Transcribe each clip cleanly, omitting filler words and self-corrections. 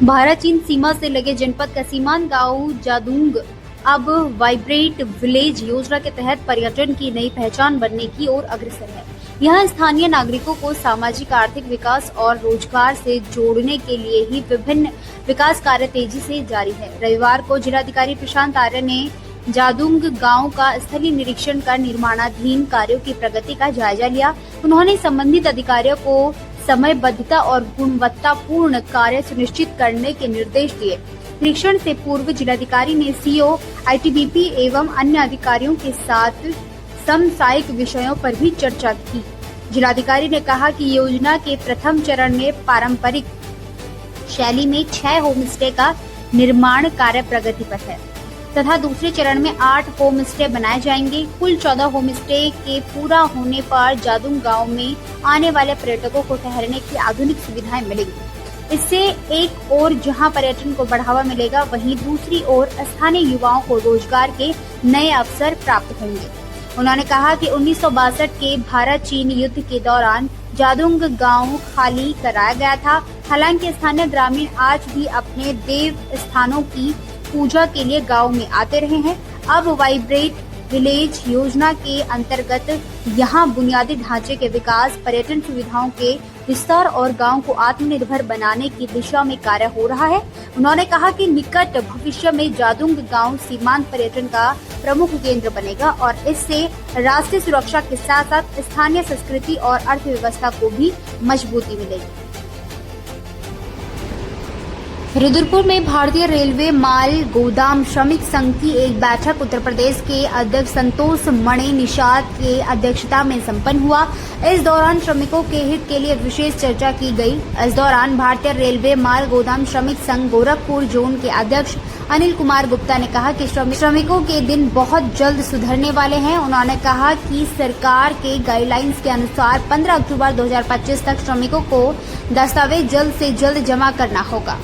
भारत चीन सीमा से लगे जनपद का सीमांत गांव जादूंग अब वाइब्रेंट विलेज योजना के तहत पर्यटन की नई पहचान बनने की ओर अग्रसर है। यहां स्थानीय नागरिकों को सामाजिक आर्थिक विकास और रोजगार से जोड़ने के लिए ही विभिन्न विकास कार्य तेजी से जारी है। रविवार को जिलाधिकारी प्रशांत आर्य ने जादूंग गांव का स्थलीय निरीक्षण कर निर्माणाधीन कार्यों की प्रगति का जायजा लिया। उन्होंने संबंधित अधिकारियों को समयबद्धता और गुणवत्तापूर्ण कार्य सुनिश्चित करने के निर्देश दिए। निरीक्षण से पूर्व जिलाधिकारी ने सीओ, आईटीबीपी एवं अन्य अधिकारियों के साथ समसामयिक विषयों पर भी चर्चा की। जिलाधिकारी ने कहा कि योजना के प्रथम चरण में पारंपरिक शैली में 6 होम स्टे का निर्माण कार्य प्रगति पर है तथा दूसरे चरण में 8 होम स्टे बनाए जाएंगे। कुल 14 होम स्टे के पूरा होने पर जादूंग गांव में आने वाले पर्यटकों को ठहरने की आधुनिक सुविधाएं मिलेंगी। इससे एक ओर जहां पर्यटन को बढ़ावा मिलेगा, वहीं दूसरी ओर स्थानीय युवाओं को रोजगार के नए अवसर प्राप्त होंगे। उन्होंने कहा कि 1962 के भारत चीन युद्ध के दौरान जादूंग गांव खाली कराया गया था। हालांकि स्थानीय ग्रामीण आज भी अपने देव स्थानों की पूजा के लिए गांव में आते रहे हैं। अब वाइब्रेंट विलेज योजना के अंतर्गत यहां बुनियादी ढांचे के विकास, पर्यटन सुविधाओं के विस्तार और गांव को आत्मनिर्भर बनाने की दिशा में कार्य हो रहा है। उन्होंने कहा कि निकट भविष्य में जादूंग गांव सीमांत पर्यटन का प्रमुख केंद्र बनेगा और इससे राष्ट्रीय सुरक्षा के साथ साथ स्थानीय संस्कृति और अर्थव्यवस्था को भी मजबूती मिलेगी। रुद्रपुर में भारतीय रेलवे माल गोदाम श्रमिक संघ की एक बैठक उत्तर प्रदेश के अध्यक्ष संतोष मणि निषाद के अध्यक्षता में संपन्न हुआ। इस दौरान श्रमिकों के हित के लिए विशेष चर्चा की गई। इस दौरान भारतीय रेलवे माल गोदाम श्रमिक संघ गोरखपुर जोन के अध्यक्ष अनिल कुमार गुप्ता ने कहा कि श्रमिकों के दिन बहुत जल्द सुधरने वाले हैं। उन्होंने कहा कि सरकार के गाइडलाइंस के अनुसार 15 अक्टूबर 2025 तक श्रमिकों को दस्तावेज जल्द से जल्द जमा करना होगा।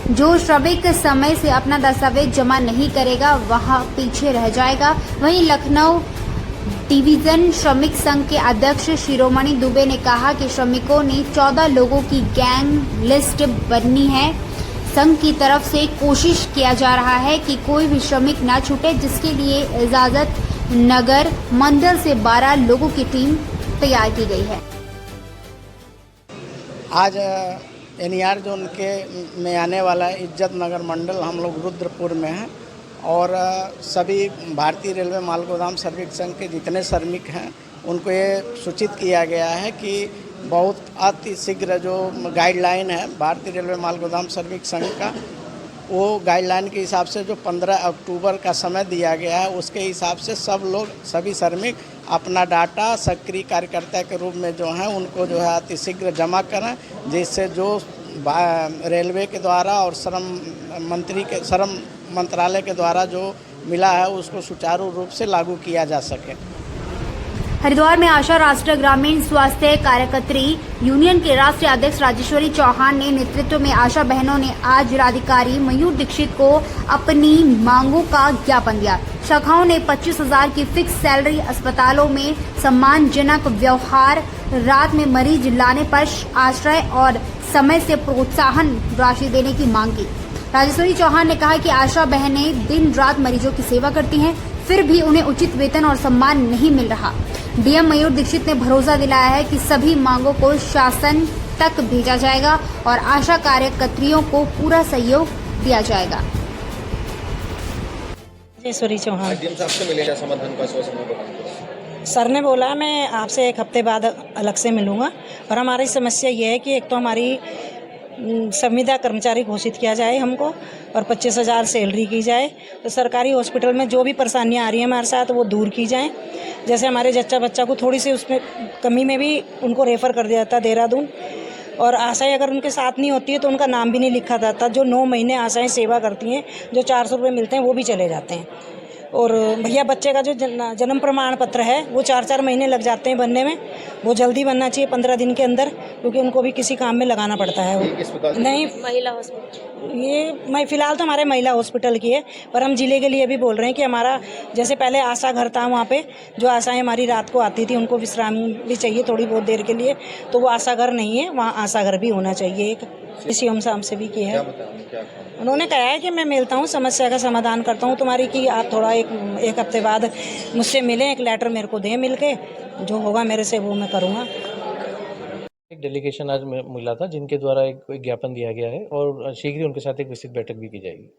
जो श्रमिक समय से अपना दस्तावेज जमा नहीं करेगा वह पीछे रह जाएगा। वहीं लखनऊ डिवीजन श्रमिक संघ के अध्यक्ष शिरोमणि दुबे ने कहा कि श्रमिकों ने 14 लोगों की गैंग लिस्ट बननी है। संघ की तरफ से कोशिश किया जा रहा है कि कोई भी श्रमिक न छूटे, जिसके लिए इजाजत नगर मंडल से 12 लोगों की टीम तैयार की गई है। आज एनईआर जोन के में आने वाला इज्जत नगर मंडल हम लोग रुद्रपुर में हैं और सभी भारतीय रेलवे माल गोदाम श्रमिक संघ के जितने श्रमिक हैं उनको ये सूचित किया गया है कि बहुत अति शीघ्र जो गाइडलाइन है भारतीय रेलवे माल गोदाम श्रमिक संघ का, वो गाइडलाइन के हिसाब से जो 15 अक्टूबर का समय दिया गया है उसके हिसाब से सभी श्रमिक अपना डाटा सक्रिय कार्यकर्ता के रूप में जो है उनको जो है अतिशीघ्र जमा करें, जिससे जो रेलवे के द्वारा और श्रम मंत्रालय के द्वारा जो मिला है उसको सुचारू रूप से लागू किया जा सके। हरिद्वार में आशा राष्ट्रीय ग्रामीण स्वास्थ्य कार्यकर्त्री यूनियन के राष्ट्रीय अध्यक्ष राजेश्वरी चौहान ने नेतृत्व में आशा बहनों ने आज जिलाधिकारी मयूर दीक्षित को अपनी मांगों का ज्ञापन दिया। शाखाओं ने 25,000 की फिक्स सैलरी, अस्पतालों में सम्मानजनक व्यवहार, रात में मरीज लाने पर आश्रय और समय से प्रोत्साहन राशि देने की मांग की। राजेश्वरी चौहान ने कहा कि आशा बहनें दिन रात मरीजों की सेवा करती हैं, फिर भी उन्हें उचित वेतन और सम्मान नहीं मिल रहा। डीएम मयूर दीक्षित ने भरोसा दिलाया है कि सभी मांगों को शासन तक भेजा जाएगा और आशा कार्यकर्त्रियों को पूरा सहयोग दिया जाएगा। राजेश्वरी चौहान साहब से मिलेगा समाधान का आश्वासन। सर ने बोला मैं आपसे 1 हफ्ते बाद अलग से मिलूंगा और हमारी समस्या ये है कि एक तो हमारी संविदा कर्मचारी घोषित किया जाए हमको और 25,000 सैलरी की जाए। तो सरकारी हॉस्पिटल में जो भी परेशानियां आ रही हैं हमारे साथ वो दूर की जाएं। जैसे हमारे जच्चा बच्चा को थोड़ी सी उसमें कमी में भी उनको रेफ़र कर दिया जाता देहरादून, और आशाएं अगर उनके साथ नहीं होती है तो उनका नाम भी नहीं लिखा जाता। जो 9 महीने आशाएं सेवा करती हैं, जो 400 रुपये मिलते हैं वो भी चले जाते हैं। और भैया बच्चे का जो जन्म प्रमाण पत्र है वो 4-4 महीने लग जाते हैं बनने में, वो जल्दी बनना चाहिए 15 दिन के अंदर, क्योंकि उनको भी किसी काम में लगाना पड़ता है। वो नहीं, महिला हॉस्पिटल, ये फ़िलहाल तो हमारे महिला हॉस्पिटल की है, पर हम ज़िले के लिए भी बोल रहे हैं कि हमारा जैसे पहले आशा घर था, वहाँ पे जो आशाएं हमारी रात को आती थी उनको विश्राम भी चाहिए थोड़ी बहुत देर के लिए, तो वो आशा घर नहीं है, वहाँ आशा घर भी होना चाहिए एक। सीएम साहब से भी किया क्या है। बताया उन्होंने, क्या कहा? उन्होंने कहा है कि मैं मिलता हूँ, समस्या का समाधान करता हूँ तुम्हारी, कि आप थोड़ा एक हफ्ते बाद मुझसे मिलें, एक लेटर मेरे को दें मिल के, जो होगा मेरे से वो मैं करूँगा। एक डेलीगेशन आज मिला था जिनके द्वारा एक ज्ञापन दिया गया है और शीघ्र ही उनके साथ एक विस्तृत बैठक भी की जाएगी।